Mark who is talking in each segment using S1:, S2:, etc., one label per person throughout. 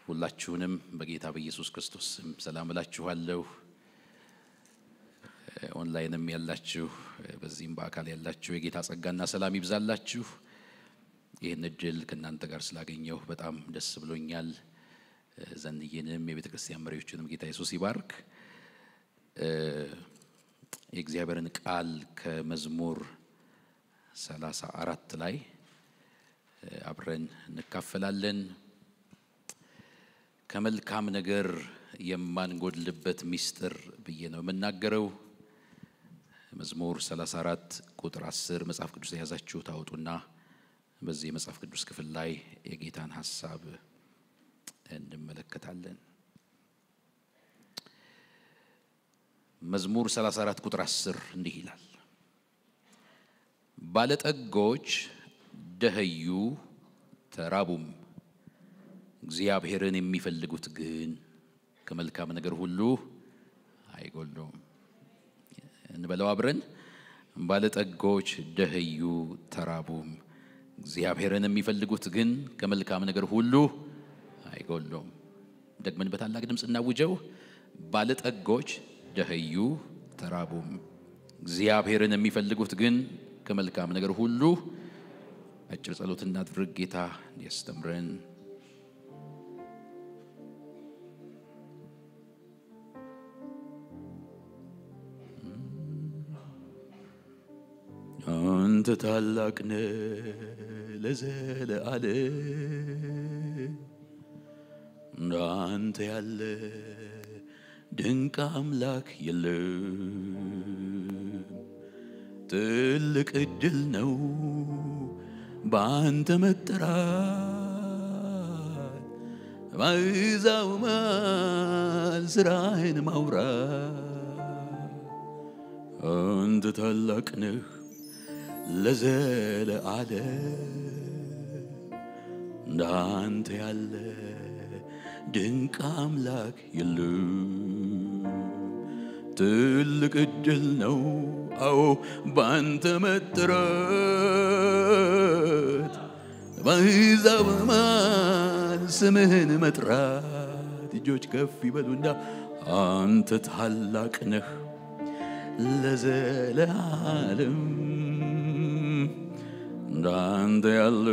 S1: ሁላችሁንም በጌታ በኢየሱስ ክርስቶስ ሰላም እላችኋለሁ። ኦንላይንም ያላችሁ በዚህም በአካል ያላችሁ የጌታ ጸጋና ሰላም ይብዛላችሁ። ይህን እድል ከእናንተ ጋር ስላገኘሁ በጣም ደስ ብሎኛል። ዘንድዬንም የቤተ ክርስቲያን መሪዎችንም ጌታ ኢየሱስ ይባርክ። የእግዚአብሔርን ቃል ከመዝሙር 34 ላይ አብረን እንካፈላለን። ከመልካም ነገር የማንጎድልበት ሚስጥር ብዬ ነው የምናገረው። መዝሙር 34 ቁጥር 10 መጽሐፍ ቅዱስ የያዛችሁ ታውጡና በዚህ መጽሐፍ ቅዱስ ክፍል ላይ የጌታን ሐሳብ እንመለከታለን። መዝሙር 34 ቁጥር 10 እንዲህ ይላል፣ ባለጠጎች ደኸዩ ተራቡም፣ እግዚአብሔርን የሚፈልጉት ግን ከመልካም ነገር ሁሉ አይጎሉም። እንበለው አብረን፣ ባለጠጎች ደኸዩ ተራቡም፣ እግዚአብሔርን የሚፈልጉት ግን ከመልካም ነገር ሁሉ አይጎሉም። ደግመን በታላቅ ድምጽ እናውጀው፣ ባለጠጎች ደኸዩ ተራቡም፣ እግዚአብሔርን የሚፈልጉት ግን ከመልካም ነገር ሁሉ። አጭር ጸሎት እናድርግ። ጌታ እንዲያስተምረን አንተ ታላቅ ነህ ለዘለዓለም፣ እንዳንተ ያለ ድንቅ አምላክ የለም። ትልቅ ዕድል ነው በአንተ መጠራት፣ በአሕዛብ መሃል ሥራህን ማውራት። አንተ ታላቅ ነህ ለዘለዓለም፣ እንዳንተ ያለ ድንቅ አምላክ የለም። ትልቅ ዕድል ነው አዎ በአንተ መጠራት፣ በአሕዛብ መሃል ስምህን መጥራት። እጆች ከፍ ይበሉና አንተ ታላቅ ነህ ለዘለዓለም፣ እንዳንተ ያለ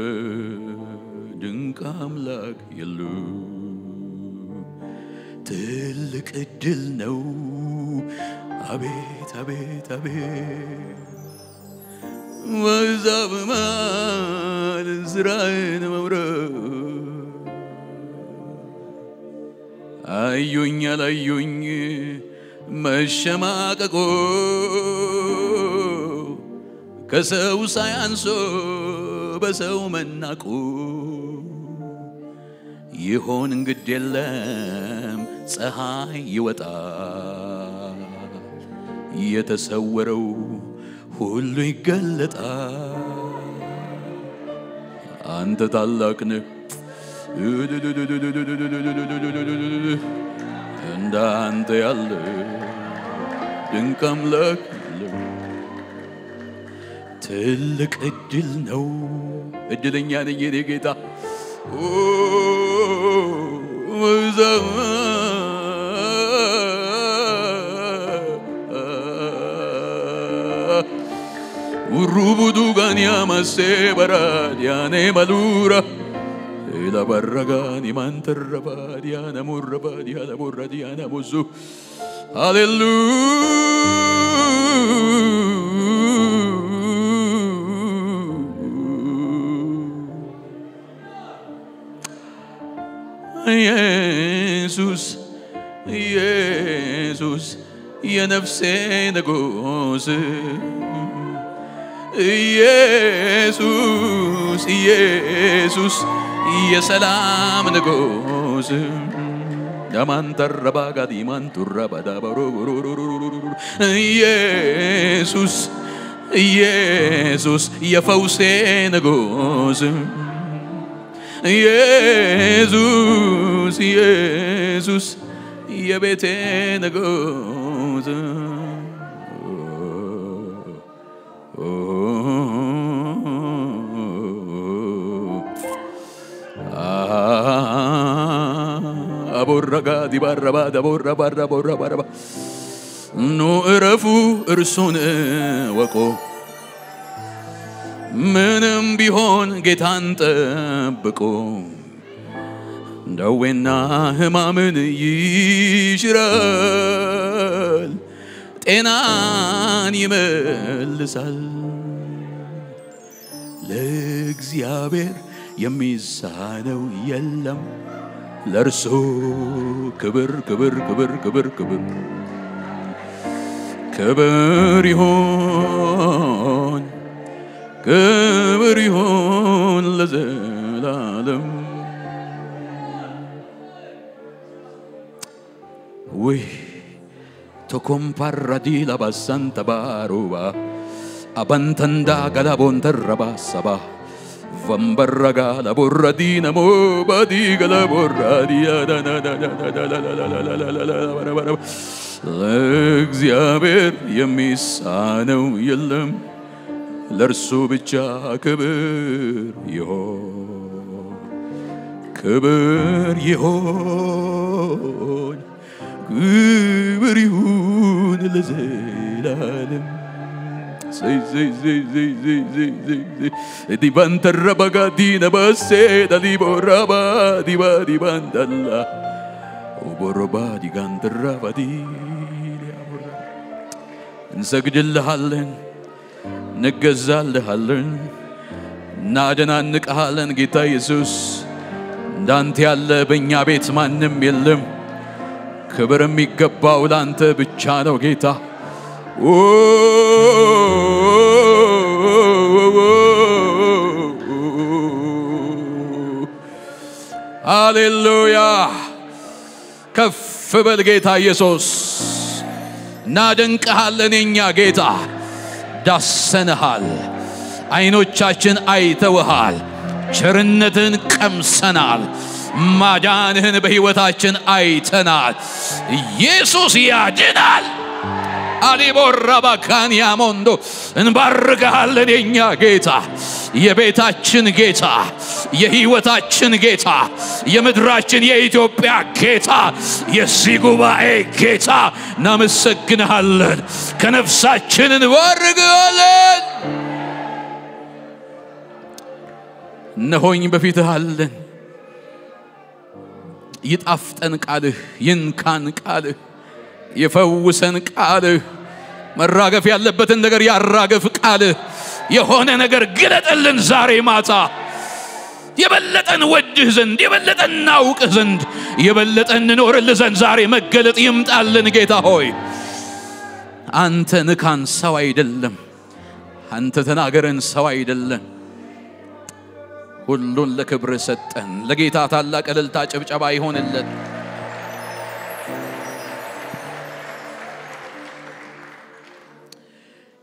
S1: ድንቅ አምላክ የለም። ትልቅ ዕድል ነው አቤት አቤት አቤት፣ በአሕዛብ መሃል ሥራህን መውረድ። አዩኝ አላዩኝ መሸማቀቆ፣ ከሰው ሳያንሶ በሰው መናቁ። ይሆን ግድ የለም ፀሐይ ይወጣል፣ የተሰወረው ሁሉ ይገለጣል። አንተ ታላቅ ነህ እንዳንተ ያለ ድንቅ አምላክ የለም። ትልቅ ዕድል ነው። ዕድለኛ ነኝ የኔ ጌታ Urubudu gania masse baradiane malura ila barragani mantarrabadiana murrabadiana murradiana muzu. Hallelujah. Jesus Jesus የነፍሴ ንጉሥ ኢየሱስ ኢየሱስ የሰላም ንጉሥ ያማንተረባጋዲ ማንቱረባዳባሮ ኢየሱስ ኢየሱስ የፈውሴ ንጉሥ ኢየሱስ ኢየሱስ የቤቴ ንጉሥ ቦረጋ ዲባረባ ደቦረባ ረቦረባ ኑ እረፉ እርሱን ወቆ ምንም ቢሆን ጌታን ጠብቆ ደዌና ሕማምን ይሽራል ጤናን ይመልሳል ለእግዚአብሔር የሚሳነው የለም ለእርሱ ክብር ክብር ክብር ክብር ክብር ክብር ይሁን ክብር ይሁን ለዘላለም ወይ ተኮምፓራዲ ለባሳንታ ባሩባ አባንተንዳ ገላቦንተረባ ሰባ ወምበረጋ ለቦራዲና ሞባዲ ገላቦራዲያ ለእግዚአብሔር የሚሳነው የለም ለእርሱ ብቻ ክብር ይሁን ክብር ይሁን ክብር ይሁን ለዘላለም ዲባንተረባጋ ዲነባሴ ዳዲቦራባ ዲባ ዲባንዳላ ኦቦሮባ ዲጋንተራባዲ እንሰግድልሃለን እንገዛልሃለን እናደናንቅሃለን ጌታ ኢየሱስ እንዳንተ ያለ በእኛ ቤት ማንም የለም ክብር የሚገባው ላንተ ብቻ ነው ጌታ ሃሌሉያ ከፍ በል ጌታ ኢየሱስ እናደንቅሃለን የኛ ጌታ ዳሰንሃል አይኖቻችን አይተውሃል ቸርነትን ቀምሰናል ማዳንህን በሕይወታችን አይተናል ኢየሱስ ያድናል አሊቦራባካን ያሞንዶ እንባርካለን የኛ ጌታ የቤታችን ጌታ የሕይወታችን ጌታ የምድራችን የኢትዮጵያ ጌታ የዚህ ጉባኤ ጌታ እናመሰግንሃለን ከነፍሳችን እንባርካለን እነሆኝ በፊትህ አለን ይጣፍጠን ቃልህ ይንካን ቃልህ ይፈውሰን ቃልህ መራገፍ ያለበትን ነገር ያራገፍ ቃልህ የሆነ ነገር ግለጥልን ዛሬ ማታ የበለጠን ወድህ ዘንድ የበለጠን ናውቅህ ዘንድ የበለጠን እንኖርልህ ዘንድ ዛሬ መገለጥ ይምጣልን ጌታ ሆይ አንተ ንካን ሰው አይደለም አንተ ተናገረን ሰው አይደለም ሁሉን ለክብር ሰጠን ለጌታ ታላቅ እልልታ ጭብጨባ ይሆንልን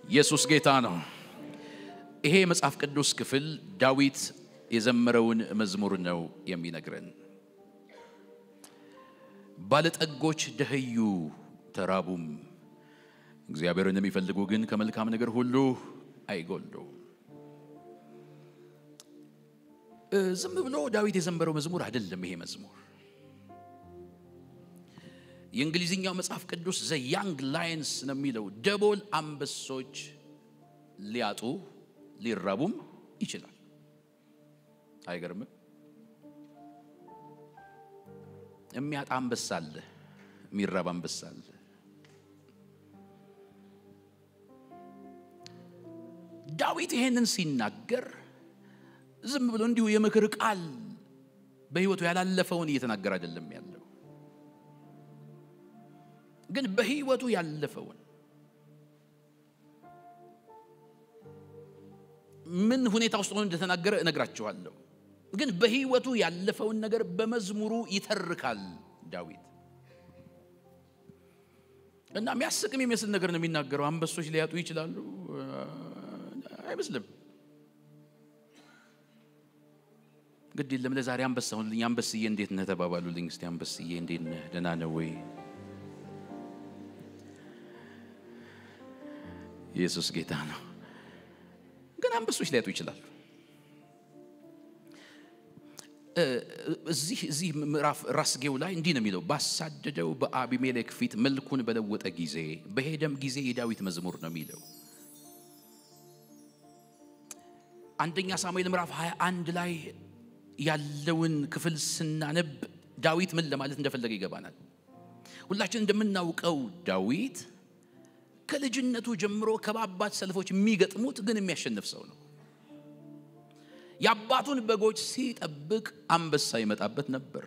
S1: ኢየሱስ ጌታ ነው ይሄ መጽሐፍ ቅዱስ ክፍል ዳዊት የዘመረውን መዝሙር ነው የሚነግረን ባለጠጎች ደህዩ ተራቡም እግዚአብሔርን የሚፈልጉ ግን ከመልካም ነገር ሁሉ አይጎሉ ዝም ብሎ ዳዊት የዘመረው መዝሙር አይደለም ይሄ መዝሙር የእንግሊዝኛው መጽሐፍ ቅዱስ ዘ ያንግ ላየንስ ነው የሚለው ደቦል አንበሶች ሊያጡ ሊራቡም ይችላል አይገርምም የሚያጣ አንበሳ አለ የሚራብ አንበሳ አለ ዳዊት ይሄንን ሲናገር ዝም ብሎ እንዲሁ የምክር ቃል በህይወቱ ያላለፈውን እየተናገረ አይደለም ያለው ግን በህይወቱ ያለፈውን ምን ሁኔታ ውስጥ ሆኖ እንደተናገረ እነግራችኋለሁ ግን በህይወቱ ያለፈውን ነገር በመዝሙሩ ይተርካል ዳዊት እና የሚያስቅም የሚመስል ነገር ነው የሚናገረው አንበሶች ሊያጡ ይችላሉ አይመስልም ግድ የለም ለዛሬ አንበሳውልኝ አንበስዬ እንዴት ነህ ተባባሉልኝ እስቲ አንበስዬ እንዴት ነህ ደህና ነው ወይ ኢየሱስ ጌታ ነው ግን አንበሶች ሊያጡ ይችላሉ እዚህ ምዕራፍ ራስጌው ላይ እንዲህ ነው የሚለው ባሳደደው በአቢሜሌክ ፊት መልኩን በለወጠ ጊዜ በሄደም ጊዜ የዳዊት መዝሙር ነው የሚለው። አንደኛ ሳሙኤል ምዕራፍ 21 ላይ ያለውን ክፍል ስናነብ ዳዊት ምን ለማለት እንደፈለገ ይገባናል። ሁላችን እንደምናውቀው ዳዊት ከልጅነቱ ጀምሮ ከባባድ ሰልፎች የሚገጥሙት ግን የሚያሸንፍ ሰው ነው። ያባቱን በጎች ሲጠብቅ አንበሳ ይመጣበት ነበር።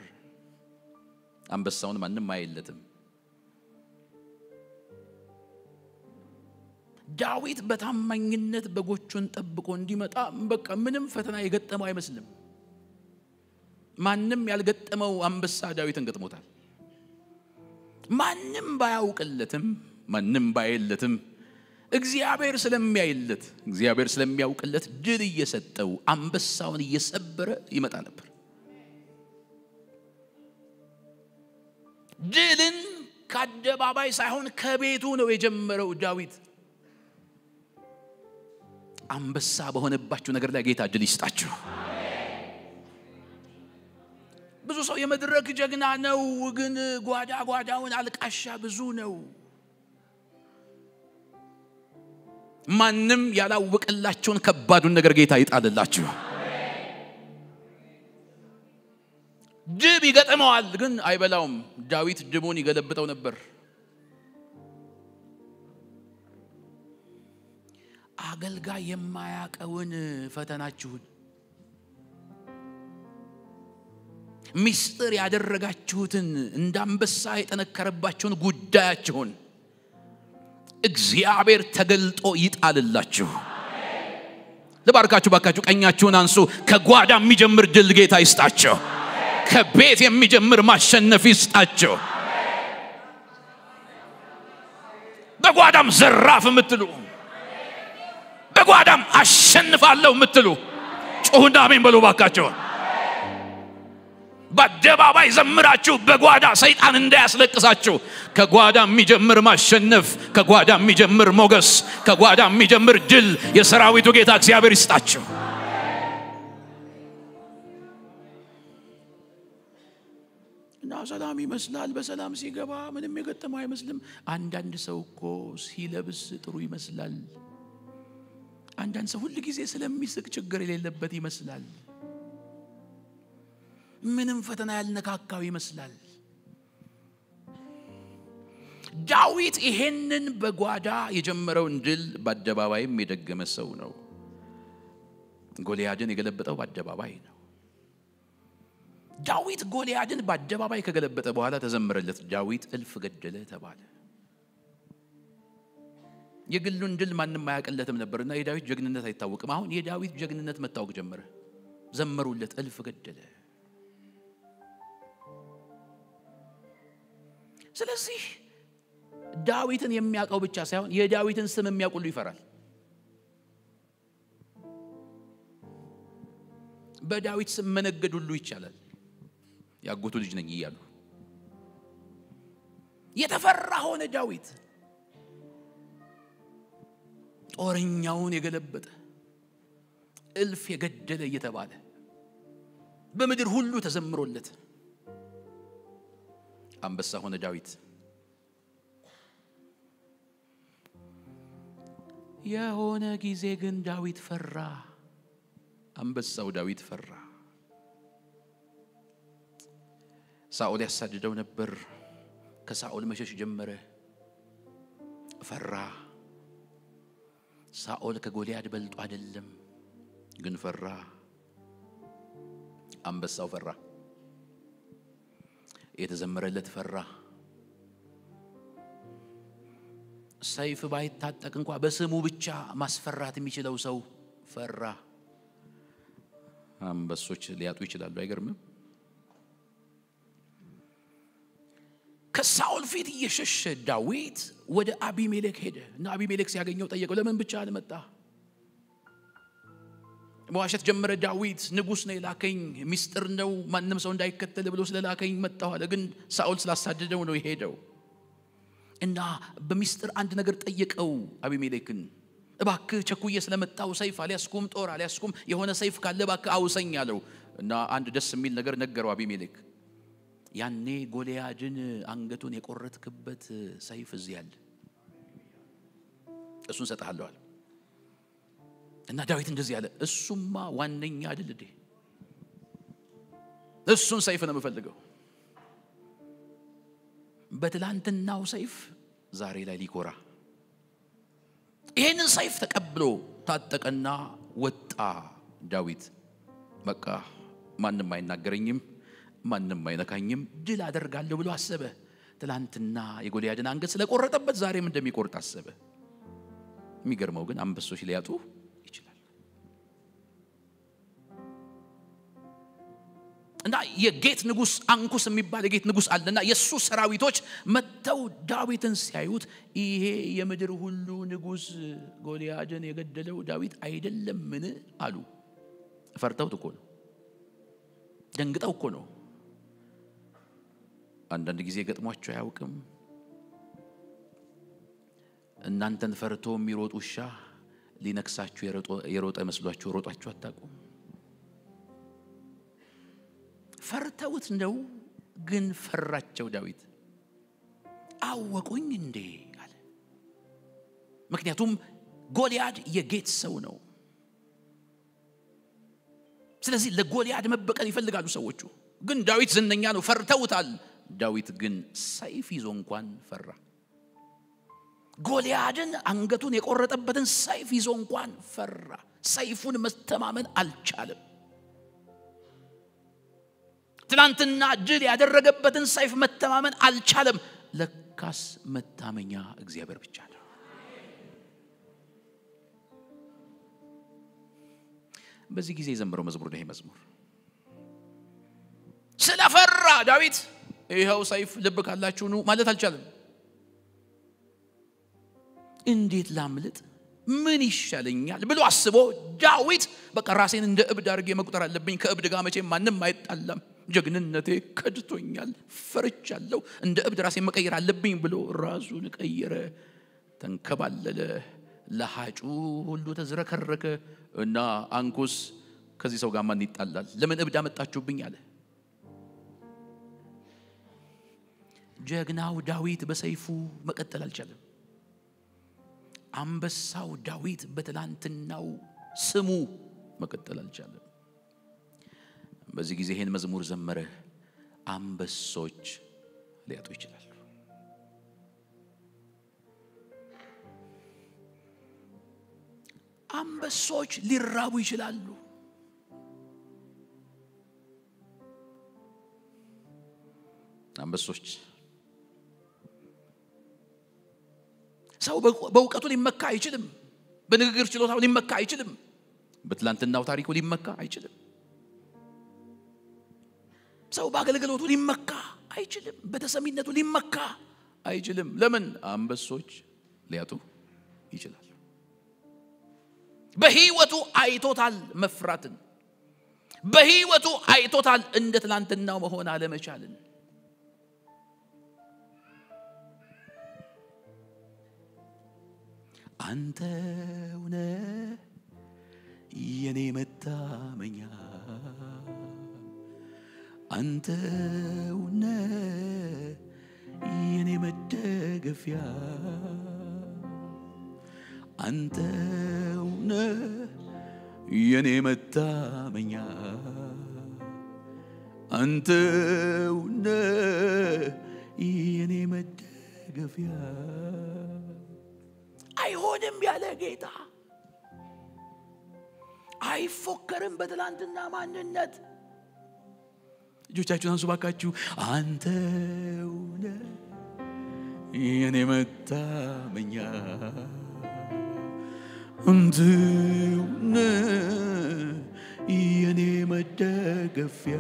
S1: አንበሳውን ማንንም አይለትም። ዳዊት በታማኝነት በጎቹን ጠብቆ እንዲመጣ በቃ ምንም ፈተና የገጠመው አይመስልም። ማንንም ያልገጠመው አንበሳ ዳዊትን ገጥሞታል። ማንንም ባያውቅለትም ማንንም ባይለትም እግዚአብሔር ስለሚያይለት እግዚአብሔር ስለሚያውቅለት ድል እየሰጠው አንበሳውን እየሰበረ ይመጣ ነበር። ድልን ከአደባባይ ሳይሆን ከቤቱ ነው የጀመረው ዳዊት። አንበሳ በሆነባችሁ ነገር ላይ ጌታ ድል ይስጣችሁ። ብዙ ሰው የመድረክ ጀግና ነው፣ ግን ጓዳውን አልቃሻ ብዙ ነው። ማንንም ያላወቀላችሁን ከባዱን ነገር ጌታ ይጣልላችሁ። ድብ ይገጥመዋል ግን አይበላውም። ዳዊት ድቡን ይገለብጠው ነበር። አገልጋይ የማያቀውን ፈተናችሁን ሚስጥር ያደረጋችሁትን እንዳንበሳ የጠነከረባችሁን ጉዳያችሁን እግዚአብሔር ተገልጦ ይጣልላችሁ። ለባርካችሁ ባካችሁ ቀኛችሁን አንሱ። ከጓዳ የሚጀምር ድል ጌታ ይስጣችሁ። ከቤት የሚጀምር ማሸነፍ ይስጣችሁ። በጓዳም ዘራፍ የምትሉ በጓዳም አሸንፋለሁ የምትሉ ጮሁና አሜን በሉ ባካችሁ። በአደባባይ ዘምራችሁ በጓዳ ሰይጣን እንዳያስለቅሳችሁ። ከጓዳ የሚጀምር ማሸነፍ፣ ከጓዳ የሚጀምር ሞገስ፣ ከጓዳ የሚጀምር ድል የሰራዊቱ ጌታ እግዚአብሔር ይስጣችሁ። እና ሰላም ይመስላል። በሰላም ሲገባ ምንም የገጠመው አይመስልም። አንዳንድ ሰው እኮ ሲለብስ ጥሩ ይመስላል። አንዳንድ ሰው ሁሉ ጊዜ ስለሚስቅ ችግር የሌለበት ይመስላል። ምንም ፈተና ያልነካካው ይመስላል። ዳዊት ይሄንን በጓዳ የጀመረውን ድል በአደባባይም የደገመ ሰው ነው። ጎልያድን የገለበጠው በአደባባይ ነው። ዳዊት ጎልያድን በአደባባይ ከገለበጠ በኋላ ተዘመረለት። ዳዊት እልፍ ገደለ ተባለ። የግሉን ድል ማንንም አያቀለትም ነበርና የዳዊት ጀግንነት አይታወቅም። አሁን የዳዊት ጀግንነት መታወቅ ጀመረ። ዘመሩለት፣ እልፍ ገደለ። ስለዚህ ዳዊትን የሚያቀው ብቻ ሳይሆን የዳዊትን ስም የሚያውቁሉ ይፈራል። በዳዊት ስም መነገድ ሁሉ ይቻላል። ያጎቱ ልጅ ነኝ ይያሉ የተፈራ ሆነ ዳዊት። ጦረኛውን የገለበጠ እልፍ የገደለ እየተባለ በምድር ሁሉ ተዘምሮለት አንበሳ ሆነ ዳዊት። የሆነ ጊዜ ግን ዳዊት ፈራ። አንበሳው ዳዊት ፈራ። ሳኦል ያሳድደው ነበር። ከሳኦል መሸሽ ጀመረ። ፈራ። ሳኦል ከጎልያድ በልጦ አይደለም ግን ፈራ። አንበሳው ፈራ። የተዘመረለት ፈራ። ሰይፍ ባይታጠቅ እንኳን በስሙ ብቻ ማስፈራት የሚችለው ሰው ፈራ። አንበሶች ሊያጡ ይችላሉ። አይገርምም? ከሳኦል ፊት እየሸሸ ዳዊት ወደ አቢሜሌክ ሄደ እና አቢሜሌክ ሲያገኘው ጠየቀው፣ ለምን ብቻ አልመጣ? መዋሸት ጀመረ። ዳዊት ንጉስ ነው የላከኝ፣ ሚስጥር ነው ማንንም ሰው እንዳይከተል ብሎ ስለላከኝ መጣሁ አለ። ግን ሳኦል ስላሳደደው ነው የሄደው እና በሚስጥር አንድ ነገር ጠየቀው አቢሜሌክን። እባክህ ቸኩዬ ስለመጣው ሰይፍ አልያዝኩም፣ ጦር አልያዝኩም፣ የሆነ ሰይፍ ካለ እባክህ አውሰኝ አለው። እና አንድ ደስ የሚል ነገር ነገረው አቢሜሌክ ያኔ ጎልያድን አንገቱን የቆረጥክበት ሰይፍ እዚህ ያለ እሱን ሰጣለሁ አለ እና ዳዊት እንደዚህ ያለ እሱማ ዋነኛ አይደል እንዴ እሱን ሰይፍ ነው የምፈልገው በትላንትናው ሰይፍ ዛሬ ላይ ሊኮራ ይሄንን ሰይፍ ተቀብሎ ታጠቀና ወጣ ዳዊት በቃ ማንንም አይናገረኝም ማንንም አይነካኝም ድል አደርጋለሁ ብሎ አሰበ ትላንትና የጎልያድን አንገት ስለቆረጠበት ዛሬም እንደሚቆርጥ አሰበ የሚገርመው ግን አንበሶች ሊያጡ ይችላል እና የጌት ንጉስ አንኩስ የሚባል የጌት ንጉስ አለና የሱ ሰራዊቶች መተው ዳዊትን ሲያዩት ይሄ የምድር ሁሉ ንጉስ ጎልያድን የገደለው ዳዊት አይደለምን አሉ ፈርተውት እኮ ነው ደንግጠው እኮ ነው አንዳንድ ጊዜ ገጥሟቸው ያውቅም እናንተን ፈርቶ የሚሮጥ ውሻ ሊነክሳችሁ የሮጠ መስሏችሁ ሮጣችሁ አታውቁም ፈርተውት ነው ግን ፈራቸው ዳዊት አወቁኝ እንዴ አለ ምክንያቱም ጎልያድ የጌት ሰው ነው ስለዚህ ለጎልያድ መበቀል ይፈልጋሉ ሰዎቹ ግን ዳዊት ዝነኛ ነው ፈርተውታል ዳዊት ግን ሰይፍ ይዞ እንኳን ፈራ ጎልያድን አንገቱን የቆረጠበትን ሰይፍ ይዞ እንኳን ፈራ ሰይፉን መተማመን አልቻለም ትላንትና ድል ያደረገበትን ሰይፍ መተማመን አልቻለም ለካስ መታመኛ እግዚአብሔር ብቻ ነው በዚህ ጊዜ የዘመረው መዝሙር ነው ይሄ መዝሙር ስለፈራ ዳዊት ይሄው ሰይፍ ልብ ካላችሁ ነው ማለት አልቻለም እንዴት ላምልጥ ምን ይሻለኛል ብሎ አስቦ ዳዊት በቃ ራሴን እንደ እብድ አድርጌ መቁጠር አለብኝ ከእብድ ጋር መቼም ማንንም አይጣላም ጀግንነቴ ከድቶኛል ፈርቻለሁ እንደ እብድ ራሴን መቀየር አለብኝ ብሎ ራሱን ቀየረ ተንከባለለ ለሃጩ ሁሉ ተዝረከረከ እና አንኩስ ከዚህ ሰው ጋር ማን ይጣላል ለምን እብድ አመጣችሁብኝ አለ ጀግናው ዳዊት በሰይፉ መቀጠል አልቻለም አንበሳው ዳዊት በትላንትናው ስሙ መቀጠል አልቻለም በዚህ ጊዜ ይሄን መዝሙር ዘመረ አንበሶች ሊያጡ ይችላሉ አንበሶች ሊራቡ ይችላሉ አንበሶች ሰው በእውቀቱ ሊመካ አይችልም በንግግር ችሎታው ሊመካ አይችልም በትላንትናው ታሪኩ ሊመካ አይችልም ሰው በአገልግሎቱ ሊመካ አይችልም በተሰሚነቱ ሊመካ አይችልም ለምን አንበሶች ሊያጡ ይችላል በህይወቱ አይቶታል መፍራትን በህይወቱ አይቶታል እንደ ትላንትናው መሆን አለመቻልን አንተውነ የኔ መታመኛ አንተውነ የኔ መደገፊያ አንተውነ የኔ መታመኛ አንተውነ የኔ መደገፊያ አይሆንም ያለ ጌታ አይፎከርም በትላንትና ማንነት እጆቻችሁን አንሱ ባካችሁ አንተውነ የኔ መታመኛ አንተውነ የኔ መደገፊያ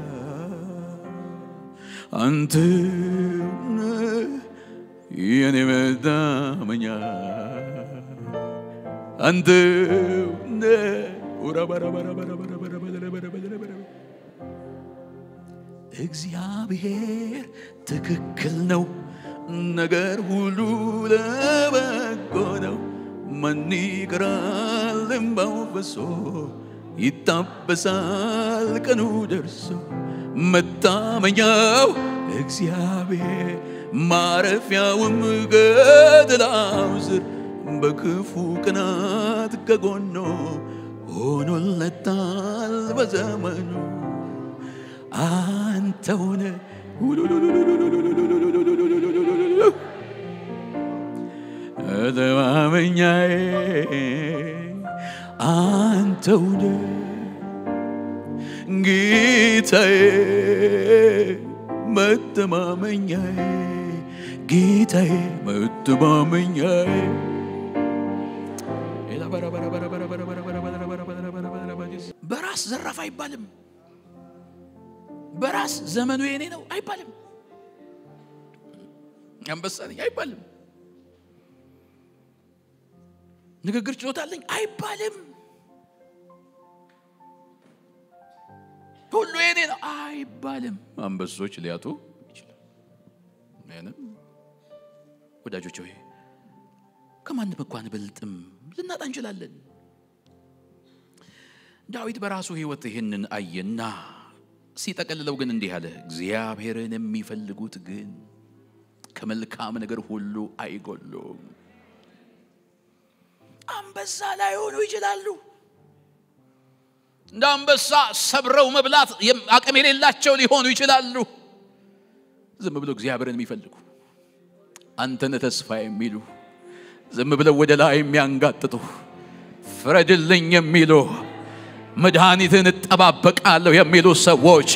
S1: አንተውነ የኔ መታመኛ አንተውነ እግዚአብሔር ትክክል ነው ነገር ሁሉ ለበጎ ነው ማን ይቀራል እምባው ፈሶ ይታበሳል ቀኑ ደርሶ መታመኛው እግዚአብሔር ማረፊያውም ገደላው ስር በክፉ ቅናት ከጎኑ ሆኖለታል በዘመኑ አንተውነ መተማመኛዬ አንተውነ ጌታዬ መተማመኛዬ ጌታዬ መተማመኛዬ በራስ ዘራፍ አይባልም በራስ ዘመኑ የኔ ነው አይባልም አንበሳኝ አይባልም ንግግር ችሎታለኝ አይባልም ሁሉ የኔ ነው አይባልም አንበሶች ሊያጡ ይችላል ማለት ወዳጆች ሆይ ከማንም እንኳን በልጥም ልናጣ እንችላለን ዳዊት በራሱ ህይወት ይሄንን አየና ሲጠቀልለው ግን እንዲህ አለ እግዚአብሔርን የሚፈልጉት ግን ከመልካም ነገር ሁሉ አይጎሉም አንበሳ ላይ ሆኖ ይችላሉ እንደ አንበሳ ሰብረው መብላት አቅም የሌላቸው ሊሆኑ ይችላሉ ዝም ብለው እግዚአብሔርን የሚፈልጉ አንተነ ተስፋ የሚሉ ዝም ብለው ወደ ላይ የሚያንጋጥጡ ፍረድልኝ የሚሉ መድኃኒትን ተጠባበቃለሁ የሚሉ ሰዎች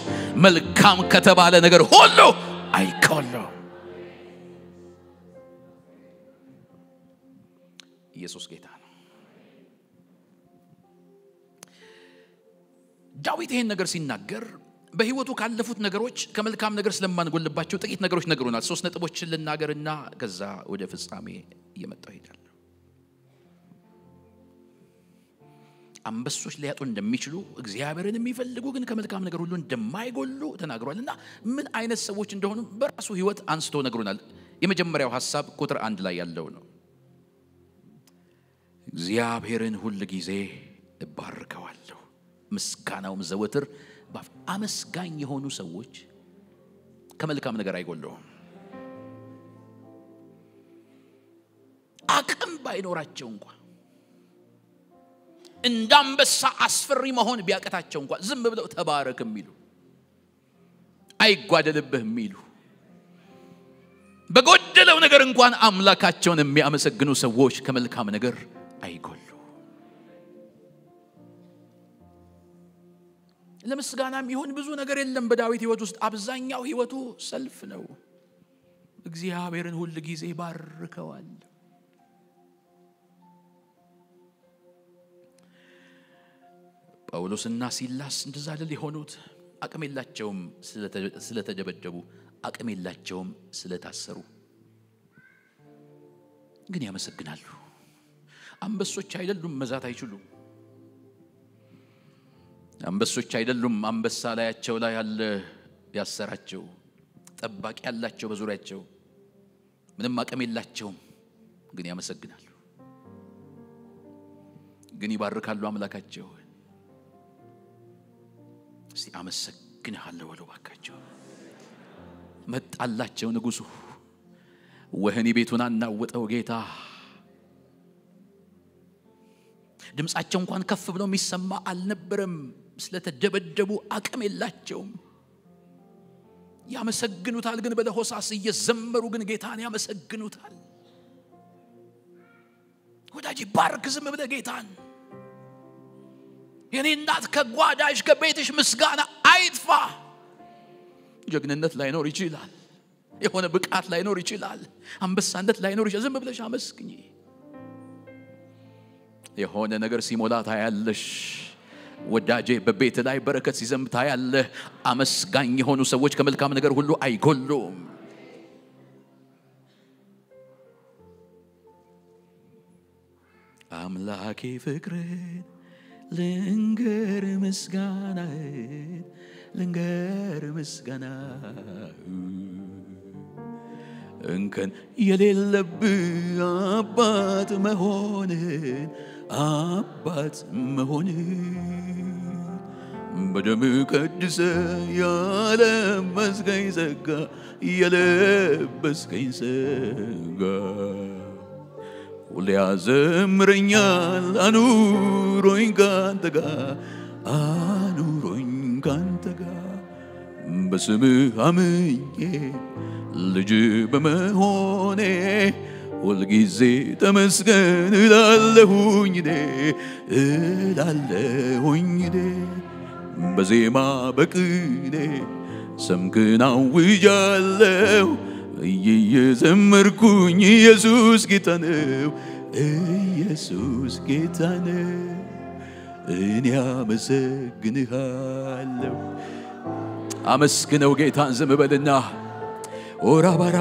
S1: መልካም ከተባለ ነገር ሁሉ አይቆሉ ኢየሱስ ጌታ ነው ዳዊት ይሄን ነገር ሲናገር በህይወቱ ካለፉት ነገሮች ከመልካም ነገር ስለማንጎልባቸው ጥቂት ነገሮች ነግሮናል 3 ነጥቦችን ልናገርና ከዛ ወደ ፍጻሜ እየመጣው ሄዳለሁ አንበሶች ሊያጡ እንደሚችሉ እግዚአብሔርን የሚፈልጉ ግን ከመልካም ነገር ሁሉ እንደማይጎሉ ተናግሯልና ምን አይነት ሰዎች እንደሆኑ በራሱ ህይወት አንስቶ ነግሮናል የመጀመሪያው ሐሳብ ቁጥር 1 ላይ ያለው ነው እግዚአብሔርን ሁሉ ጊዜ እባርከዋለሁ ምስጋናውም ዘወትር አመስጋኝ የሆኑ ሰዎች ከመልካም ነገር አይጎሉም አቅም ባይኖራቸው እንኳን እንዳንበሳ አስፈሪ መሆን ቢያቀታቸው እንኳን ዝም ብለው ተባረክ የሚሉ አይጓደልብህ የሚሉ በጎደለው ነገር እንኳን አምላካቸውን የሚያመሰግኑ ሰዎች ከመልካም ነገር አይጎሉ ለምስጋናም ይሁን ብዙ ነገር የለም በዳዊት ህይወት ውስጥ አብዛኛው ህይወቱ ሰልፍ ነው እግዚአብሔርን ሁሉ ጊዜ ባርከዋል ጳውሎስና ሲላስ እንደዛ ሊሆኑት አቅም የላቸውም ስለተደበደቡ አቅም የላቸውም ስለታሰሩ ግን ያመሰግናሉ አንበሶች አይደሉም መዛት አይችሉም አንበሶች አይደሉም አንበሳ ላያቸው ላይ ያለ ያሰራቸው ጠባቂ ያላቸው በዙሪያቸው ምንም አቅም የላቸውም ግን ያመሰግናሉ ግን ይባርካሉ አምላካቸው ሲያመሰግናለሁ ወለው ባካቸው መጣላቸው ንጉሱ ወህኒ ቤቱን አናወጠው ጌታ ድምጻቸው እንኳን ከፍ ብሎ የሚሰማ አልነበረም ስለተደበደቡ አቅም የላቸውም ያመሰግኑታል ግን በለሆሳስ እየዘመሩ ግን ጌታን ያመሰግኑታል ወዳጅ ባርክ ዝም ብለ ጌታን የኔ እናት ከጓዳሽ ከቤትሽ ምስጋና አይጥፋ ጀግንነት ላይኖር ይችላል የሆነ ብቃት ላይኖር ይችላል አንበሳነት ላይኖር ይችላል ዝም ብለሽ አመስግኚ የሆነ ነገር ሲሞላ ታያለሽ ወዳጄ በቤት ላይ በረከት ሲዘንብ ታያለህ አመስጋኝ የሆኑ ሰዎች ከመልካም ነገር ሁሉ አይጎሉም አምላኬ ፍቅርን ልንገር ምስጋና እንከን የሌለብህ አባት መሆንህን አባት መሆን በደም ቀድሰ ያለበስከኝ ጸጋ ያለበስከኝ ጸጋ ሁሌ ያዘምረኛል አኑሮኝ ካንተ ጋር በስምህ አምኜ ልጅ በመሆኔ ሁልጊዜ ተመስገን እላለሁኝ በዜማ በቅኔ ስምህን አውጃለሁ እየዘመርኩኝ ኢየሱስ ጌታ ነው እኔ አመሰግንሃለሁ አመስግነው ጌታን ዝም በልና ኦራ ባራ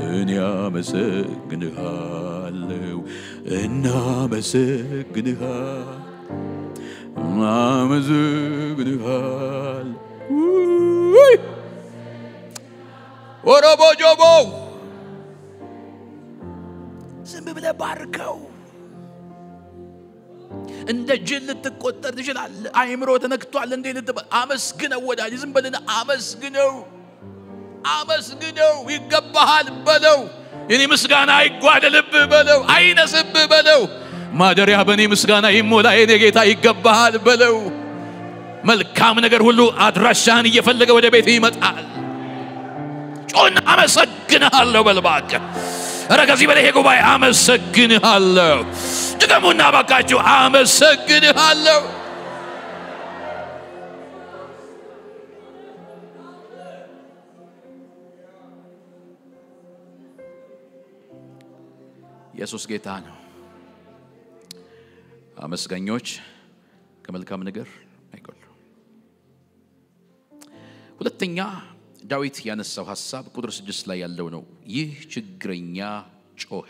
S1: እኔ አመሰግንሃለሁ ኦራ ቦጆቦ ዝም ብለህ ባርከው እንደ ጅል ልትቆጠር ትችላለህ አይምሮ ተነክቷል እንዴ ልትባል አመስግነው ወዳጅ ዝም በልና አመስግነው ይገባሃል በለው የኔ ምስጋና አይጓደልብህ በለው አይነስብህ በለው ማደሪያ በኔ ምስጋና ይሞላ የኔ ጌታ ይገባሃል በለው መልካም ነገር ሁሉ አድራሻህን እየፈለገ ወደ ቤት ይመጣል ጮና አመሰግንሃለሁ በልባክ ኧረ ከዚህ በላይ ጉባኤ አመሰግንሃለሁ ድገሙና ባካችሁ አመሰግንሃለሁ ኢየሱስ ጌታ ነው አመስጋኞች ከመልካም ነገር አይቆሉ ሁለተኛ ዳዊት ያነሳው ሐሳብ ቁጥር 6 ላይ ያለው ነው ይህ ችግረኛ ጮኸ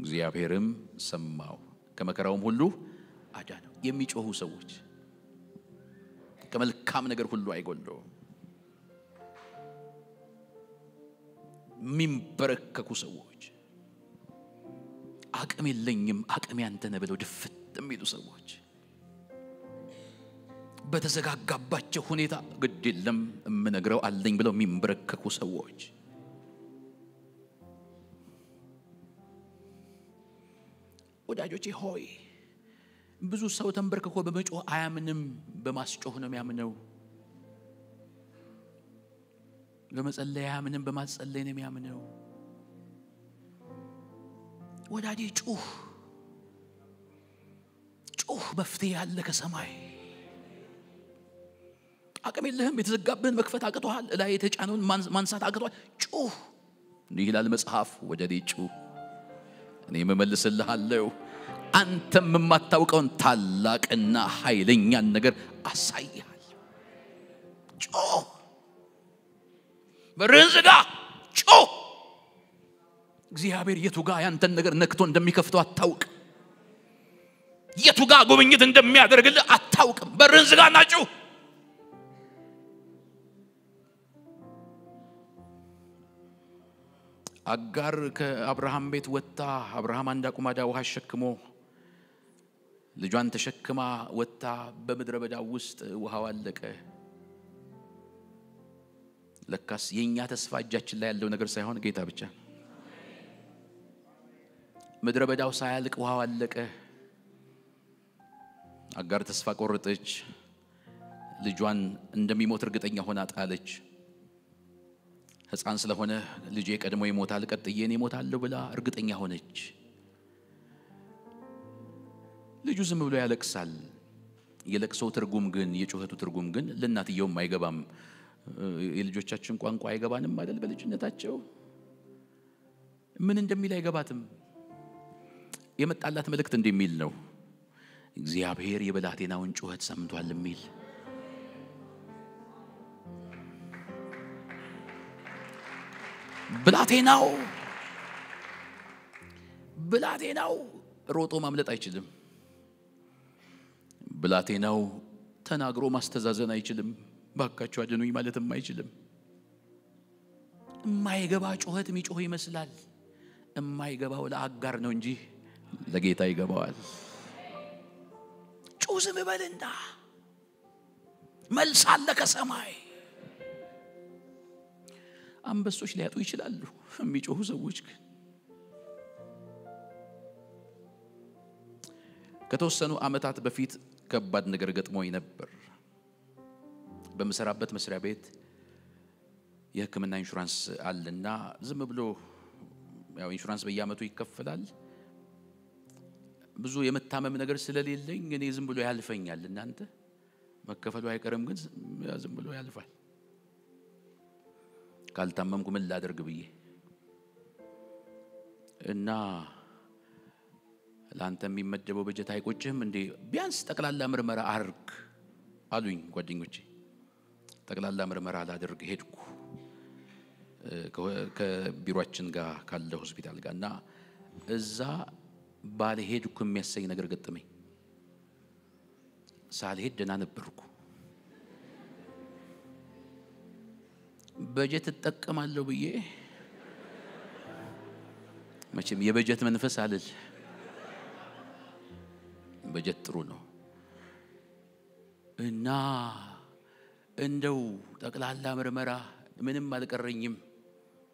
S1: እግዚአብሔርም ሰማው ከመከራውም ሁሉ አዳነው የሚጮሁ ሰዎች ከመልካም ነገር ሁሉ አይጎለው ሚንበረከኩ ሰዎች አቅም የለኝም አቅም ያንተ ነው ብለው ድፍት የሚሉ ሰዎች በተዘጋጋባቸው ሁኔታ ግድ የለም እምነግረው አለኝ ብለው ሚንበረከኩ ሰዎች ወዳጆቼ ሆይ ብዙ ሰው ተንበርክኮ በመጮህ አያምንም በማስጮህ ነው የሚያምነው በመጸለይ አያምንም በማጸለይ ነው የሚያምነው ወዳጄ ጩህ መፍትሄ ያለ ከሰማይ አቅም የለህም የተዘጋብህን መክፈት አቅቶሃል ላይ የተጫነውን ማንሳት አቅቶሃል ጩህ እንዲህ ይላል መጽሐፍ ወዳጄ ጩህ እኔ መመልስልሃለሁ አንተም የማታውቀውን ታላቅና ኃይለኛን ነገር አሳይሃል ጩህ በርህን ዝጋ ጩህ እግዚአብሔር የቱጋ ያንተን ነገር ነክቶ እንደሚከፍተው አታውቅ የቱጋ ጉብኝት እንደሚያደርግልህ አታውቅም በርህን ዝጋና ጩህ አጋር ከአብርሃም ቤት ወጣ አብርሃም አንድ አቁማዳ ውሃ ሸክሞ ልጇን ተሸክማ ወጣ በመድረ በዳ ውስጥ ውሃው አለቀ ለካስ የኛ ተስፋ እጃችን ላይ ያለው ነገር ሳይሆን ጌታ ብቻ መድረ በዳው ሳያልቅ ውሃው አለቀ አጋር ተስፋ ቆረጠች ልጇን እንደሚሞት እርግጠኛ ሆና ጣለች ሕፃን ስለሆነ ልጄ ቀድሞ ይሞታል ቀጥዬ እኔ እሞታለሁ ብላ እርግጠኛ ሆነች ልጁ ዝም ብሎ ያለቅሳል የለቅሶው ትርጉም ግን የጩኸቱ ትርጉም ግን ለእናትየውም አይገባም የልጆቻችን ቋንቋ አይገባንም አይደል በልጅነታቸው ምን እንደሚል አይገባትም የመጣላት መልእክት እንደሚል ነው እግዚአብሔር የበላቴናውን ጩኸት ሰምቷል የሚል ብላቴናው ሮጦ ማምለጥ አይችልም ብላቴናው ተናግሮ ማስተዛዘን አይችልም ባካችሁ አድኑኝ ማለትም አይችልም የማይገባ ጩኸት የሚጮህ ይመስላል የማይገባው ለአጋር ነው እንጂ ለጌታ ይገባዋል። ጩዝም በልና መልስ አለ ከሰማይ። አንበሶች ሊያጡ ይችላሉ የሚጮሁ ሰዎች ግን ከተወሰኑ አመታት በፊት ከባድ ነገር ገጥሞኝ ነበር። በመሰራበት መስሪያ ቤት የሕክምና ኢንሹራንስ አለና ዝም ብሎ ያው ኢንሹራንስ በየአመቱ ይከፈላል። ብዙ የመታመም ነገር ስለሌለኝ እኔ ዝም ብሎ ያልፈኛል። እናንተ መከፈሉ አይቀርም ግን ዝም ብሎ ያልፋል። ካልታመምኩ ምን ላደርግ ብዬ እና ላንተ የሚመደበው በጀት አይቆጭህም እንዴ ቢያንስ ጠቅላላ ምርመራ አርግ አሉኝ ጓደኞቼ። ጠቅላላ ምርመራ ላደርግ ሄድኩ ከቢሮአችን ጋር ካለ ሆስፒታል ጋርና እዛ ባልሄድኩ የሚያሰኝ ነገር ገጠመኝ። ሳልሄድ ደህና ነበርኩ። በጀት ተጠቀማለሁ ብዬ መቼም የበጀት መንፈስ አለል በጀት ጥሩ ነው እና እንደው ጠቅላላ ምርመራ ምንም አልቀረኝም።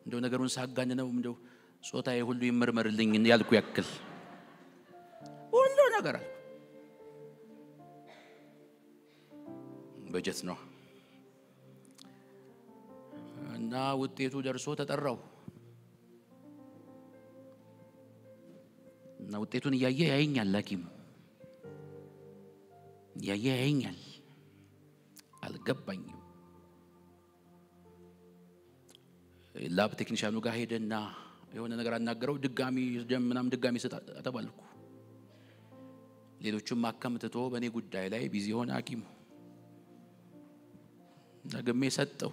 S1: እንደው ነገሩን ሳጋነነው እንደው ጾታዬ ሁሉ ይመርመርልኝ ያልኩ ያክል ሁሉ ነገር አለ። በጀት ነው እና ውጤቱ ደርሶ ተጠራው እና ውጤቱን ያየ ያየኛል ሐኪም ያየኛል አልገባኝም። ላብ ቴክኒሻኑ ጋር ሄደና የሆነ ነገር አናገረው። ድጋሚ ምናምን ድጋሚ ተባልኩ። ሌሎችም ማከምትቶ በኔ ጉዳይ ላይ ቢዚ ሆነ ሐኪም። ደግሜ ሰጠው።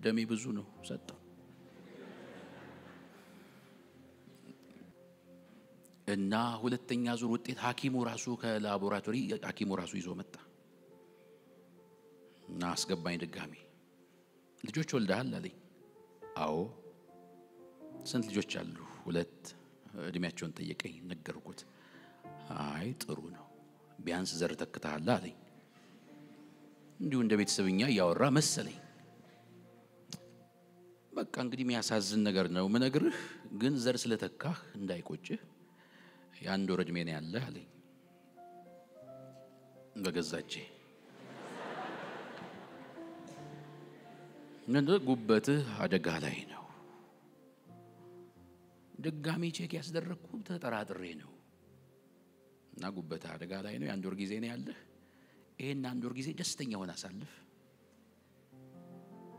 S1: ደሜ ብዙ ነው ሰጠው እና ሁለተኛ ዙር ውጤት ሐኪሙ ራሱ ከላቦራቶሪ ሐኪሙ ራሱ ይዞ መጣ እና አስገባኝ ድጋሚ። ልጆች ወልደሃል አለኝ። አዎ። ስንት ልጆች አሉ? 2። እድሜያቸውን ጠየቀኝ። ነገርኩት። አይ ጥሩ ነው ቢያንስ ዘር ተክተሃል አለኝ። እንዲሁ እንደ ቤተሰብኛ ያወራ መሰለኝ። በቃ እንግዲህ የሚያሳዝን ነገር ነው ምነግርህ፣ ግን ዘር ስለተካህ እንዳይቆጭህ ያን ወር እድሜ ነው ያለህ አለኝ። በገዛቼ ጉበትህ አደጋ ላይ ነው። ድጋሚ ቼክ ያስደረግኩት ተጠራጥሬ ነው እና ጉበትህ አደጋ ላይ ነው። ያን ወር ጊዜ ነው ያለህ። ይሄን አንድ ወር ጊዜ ደስተኛ ሆነ አሳልፍ።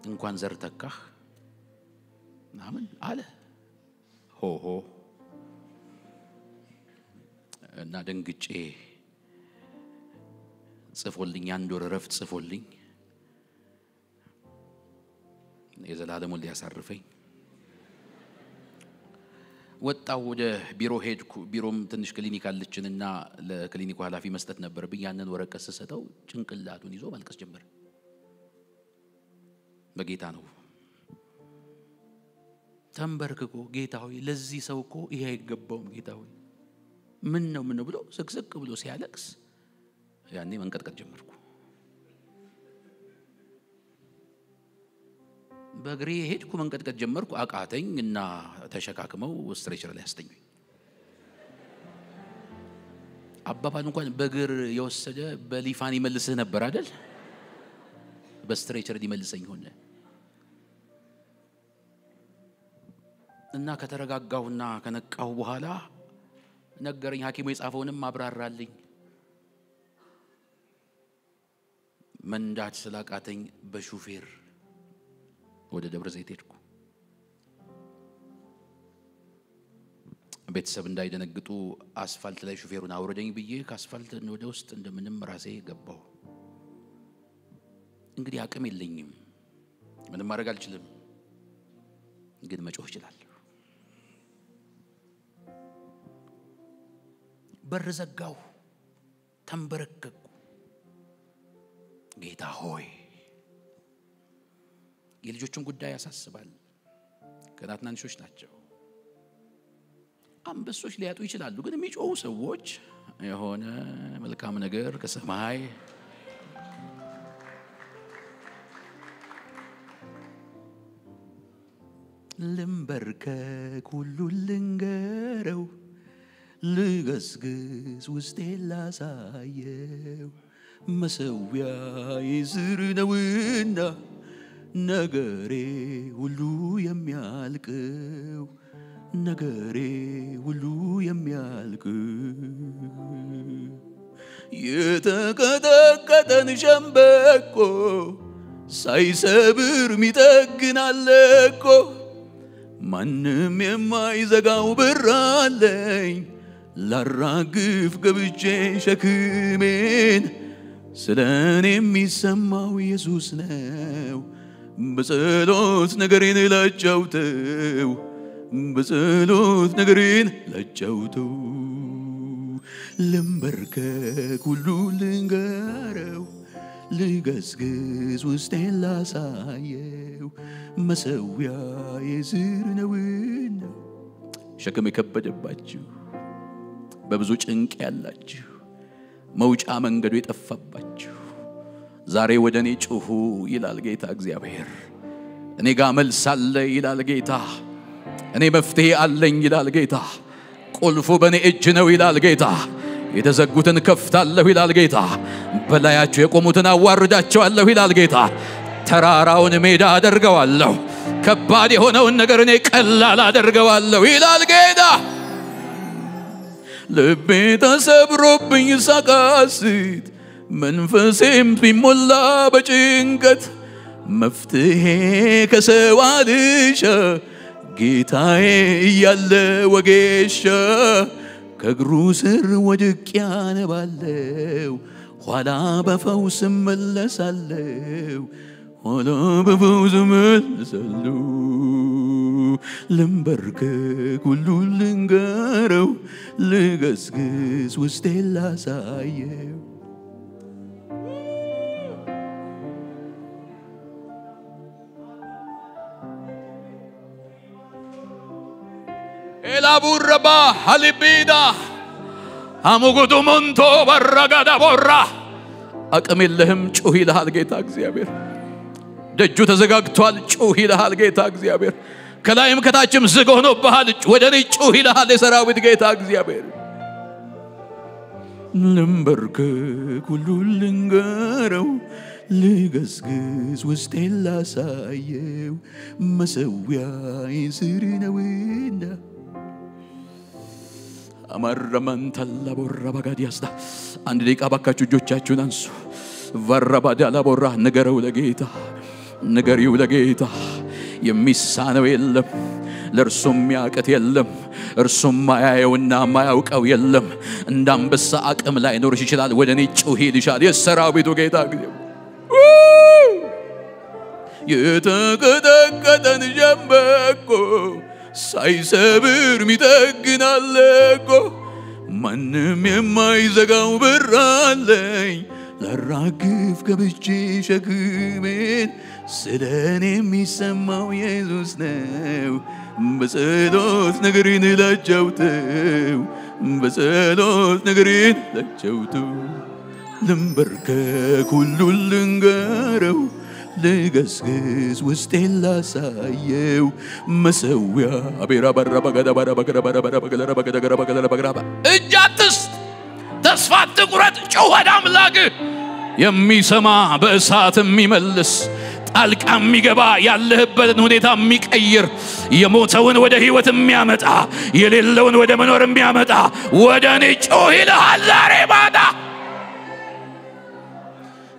S1: እንኳን ዘር ተካህ ምናምን አለ። ሆሆ እና ደንግጬ ጽፎልኝ አንድ ወር ረፍት ጽፎልኝ የዘላለሙን ሊያሳርፈኝ ወጣው። ወደ ቢሮ ሄድኩ። ቢሮም ትንሽ ክሊኒክ አለችንና ለክሊኒኩ ኃላፊ መስጠት ነበርብኝ። ያንን ወረቀት ሰጠው። ጭንቅላቱን ይዞ ማልቀስ ጀመረ። በጌታ ነው ተንበርክኮ ጌታ ሆይ ለዚህ ሰው እኮ ይሄ አይገባውም ጌታ ሆይ ምን ነው ብሎ ስቅስቅ ብሎ ሲያለቅስ ያኔ መንቀጥቀጥ ጀመርኩ። በእግሬ ሄድኩ። መንቀጥቀጥ ጀመርኩ። አቃተኝ እና ተሸካክመው ስትሬቸር ላይ አስተኙኝ። አባባል እንኳን በእግር የወሰደ በሊፋን ይመልስህ ነበር አይደል? በስትሬቸር ሊመልሰኝ ሆነ እና ከተረጋጋውና ከነቃው በኋላ ነገረኝ። ሐኪሙ የጻፈውንም አብራራልኝ። መንዳት ስላቃተኝ በሹፌር ወደ ደብረ ዘይት ሄድኩ። ቤተሰብ እንዳይደነግጡ አስፋልት ላይ ሹፌሩን አውርደኝ ብዬ ከአስፋልት ወደ ውስጥ እንደምንም ራሴ ገባሁ። እንግዲህ አቅም የለኝም፣ ምንም ማድረግ አልችልም፣ ግን መጮህ እችላለሁ። በር ዘጋሁ፣ ተንበረከኩ። ጌታ ሆይ የልጆቹን ጉዳይ ያሳስባል። ገና ትናንሾች ናቸው። አንበሶች ሊያጡ ይችላሉ ግን የሚጮሁ ሰዎች የሆነ መልካም ነገር ከሰማይ ልንበርከክ ሁሉ ልንገረው ልገስግስ ውስጤ ላሳየው መሰዊያ ይዝር ነውና ነገሬ ሁሉ የሚያልቀው ነገሬ ሁሉ የሚያልቀው የተቀጠቀጠን ሸምበቆ ሳይሰብር ሚጠግን አለቆ ማንም የማይዘጋው በር አለኝ ላራግፍ ገብቼ ሸክሜን ስለኔ የሚሰማው ኢየሱስ ነው በጸሎት ነገሬን ላጫውተው በጸሎት ነገሬን ላጫውተው ልንበርከክ ሁሉ ልንገረው ልገስግስ ውስጤን ላሳየው መሰዊያ ይዝር ነውና ሸክም የከበደባችሁ በብዙ ጭንቅ ያላችሁ መውጫ መንገዱ የጠፋባችሁ ዛሬ ወደኔ ጩሁ ይላል ጌታ እግዚአብሔር እኔ ጋር መልስ አለ ይላል ጌታ እኔ መፍትሄ አለኝ ይላል ጌታ ቁልፉ በኔ እጅ ነው ይላል ጌታ የተዘጉትን ከፍታለሁ ይላል ጌታ በላያቸው የቆሙትን አዋርዳቸዋለሁ ይላል ጌታ ተራራውን ሜዳ አደርገዋለሁ ከባድ የሆነውን ነገር እኔ ቀላል አደርገዋለሁ ይላል ጌታ ልቤ ተሰብሮብኝ ሳቃስት መንፈሴም ቢሞላ በጭንቀት መፍትሄ ከሰው አልሻ ጌታዬ እያለ ወጌሻ ከእግሩ ስር ወድቄ አነባለሁ ኋላ በፈውስ እመለሳለሁ ኋላ በፈውስ እመለሳለሁ ልንበርከክ ሁሉ ልንገረው ልገስግስ ውስጤን ላሳየው ኤላቡረባ ሀሊቢዳ አሙጉዱ ሞንቶ በረጋዳ ቦራ አቅም የለህም ጩህ ይልሃል ጌታ እግዚአብሔር ደጁ ተዘጋግቷል ጩህ ይልሃል ጌታ እግዚአብሔር ከላይም ከታችም ዝግ ሆኖብሃል ወደኔ ጩህ ይልሃል የሰራዊት ጌታ እግዚአብሔር ልንበርከክ ሁሉ ልንገረው ልገስግስ ውስጤን ላሳየው መሰዊያ ይዝር ነውና አማረመን ተላቦራ ባጋዲያስታ አንድ ደቂቃ ባካችሁ እጆቻችሁን አንሱ ወረባዳ ላቦራ ንገረው ለጌታ ንገሪው ለጌታ የሚሳነው የለም ለርሱም ያቀት የለም እርሱም ማያየውና ማያውቀው የለም እንዳንበሳ አቅም ላይ ኖርሽ ይችላል ወደኔ ጩህ ይልሻል የሰራዊቱ ጌታ የተቀጠቀጠን ሸምበቆ ሳይሰብር ሚጠግን አለቆ ማንም የማይዘጋው በር አለኝ ላራግፍ ገብቼ ሸክሜን ስለኔ የሚሰማው ኢየሱስ ነው በጸሎት ነገሬን ላጫውተው በጸሎት ነገሬን ላጫውተው ልንበርከክ ሁሉ ልንገረው ልገስግስ ውስጤን ላሳየው መሰዊያ አቤራ በራ በገዳ በራ በገዳ በራ በራ በገዳ በገዳ በገዳ በገዳ በገዳ እጅ አትስጥ ተስፋ አትቁረጥ ጩህ ወደ አምላክህ የሚሰማ በእሳት የሚመልስ ጣልቃ የሚገባ ያለህበትን ሁኔታ የሚቀይር የሞተውን ወደ ህይወት የሚያመጣ የሌለውን ወደ መኖር የሚያመጣ ወደኔ ጩህ ይልሃል ዛሬ ማታ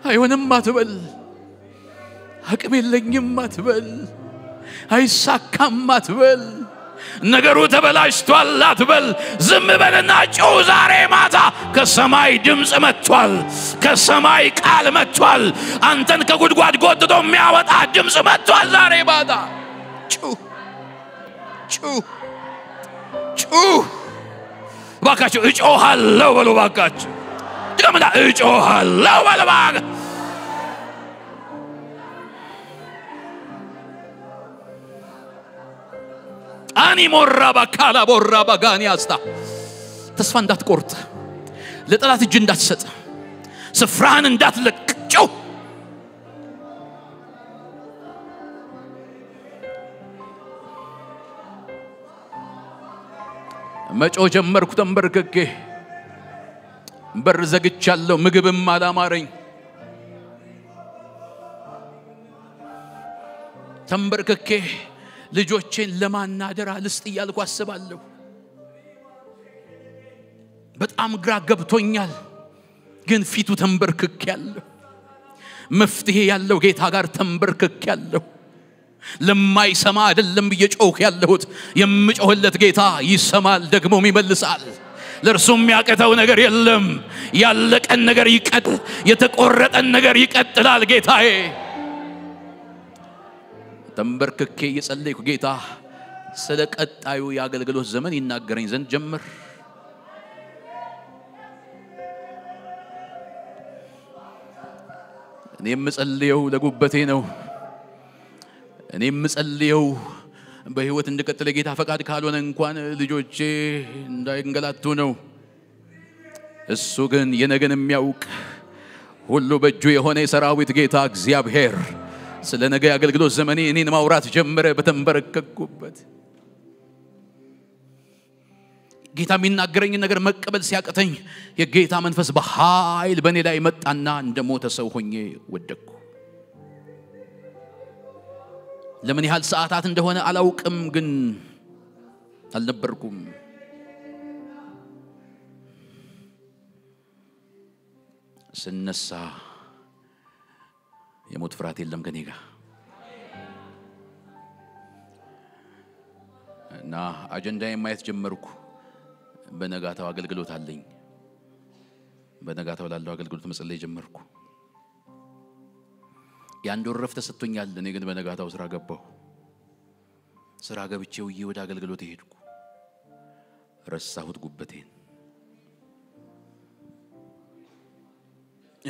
S1: አይሆንም አትበል አቅም የለኝም አትበል አይሳካም አትበል ነገሩ ተበላሽቷል አትበል ዝም በልና ጩህ ዛሬ ማታ ከሰማይ ድምጽ መጥቷል ከሰማይ ቃል መጥቷል አንተን ከጉድጓድ ጎትቶ የሚያወጣ ድምጽ መጥቷል ዛሬ ማታ ጩህ ጩህ ጩህ ባካችሁ እጮሃለሁ በሉ ባካችሁ ድገምና እጮሃለሁ በሉ ባካ አኒ ሞራ ባካላ ቦራ ባጋኒ አስታ ተስፋ እንዳትቆርጥ ለጠላት እጅ እንዳትሰጥ ስፍራህን እንዳትለቅ ጮህ መጮ ጀመርኩ ተንበርክኬ በር ዘግቻለሁ ምግብም አላማረኝ ተንበርክኬ ልጆቼን ለማናደር ልስጥ እያልኩ አስባለሁ በጣም ግራ ገብቶኛል ግን ፊቱ ተንበርክኬያለሁ መፍትሄ ያለው ጌታ ጋር ተንበርክኬያለሁ ለማይሰማ አይደለም እየጮህ ያለሁት የምጮህለት ጌታ ይሰማል ደግሞም ይመልሳል ለርሱም ያቀተው ነገር የለም ያለቀን ነገር ይቀጥል የተቆረጠን ነገር ይቀጥላል ጌታዬ ተንበርክኬ እየጸለይኩ ጌታ ስለ ቀጣዩ የአገልግሎት ዘመን ይናገረኝ ዘንድ ጀመር እኔም ጸልየው ለጉበቴ ነው እኔም ጸልየው በህይወት እንድቀጥል ጌታ ፈቃድ ካልሆነ እንኳን ልጆቼ እንዳይንገላቱ ነው እሱ ግን የነገን የሚያውቅ ሁሉ በእጁ የሆነ የሰራዊት ጌታ እግዚአብሔር ስለ ነገ አገልግሎት ዘመኔ እኔን ማውራት ጀመረ በተንበረከኩበት ጌታ የሚናገረኝ ነገር መቀበል ሲያቀተኝ የጌታ መንፈስ በኃይል በእኔ ላይ መጣና እንደሞተ ሰው ሆኜ ወደቅኩ ለምን ያህል ሰዓታት እንደሆነ አላውቅም ግን አልነበርኩም ስነሳ የሞት ፍርሃት የለም ከኔ ጋር እና አጀንዳዬን ማየት ጀመርኩ በነጋታው አገልግሎት አለኝ በነጋታው ላለው አገልግሎት መጸለይ ጀመርኩ ያንድ ወር ረፍት ተሰጥቶኛል እኔ ግን በነጋታው ስራ ገባሁ ስራ ገብቼው ወደ አገልግሎት ሄድኩ ረሳሁት ጉበቴን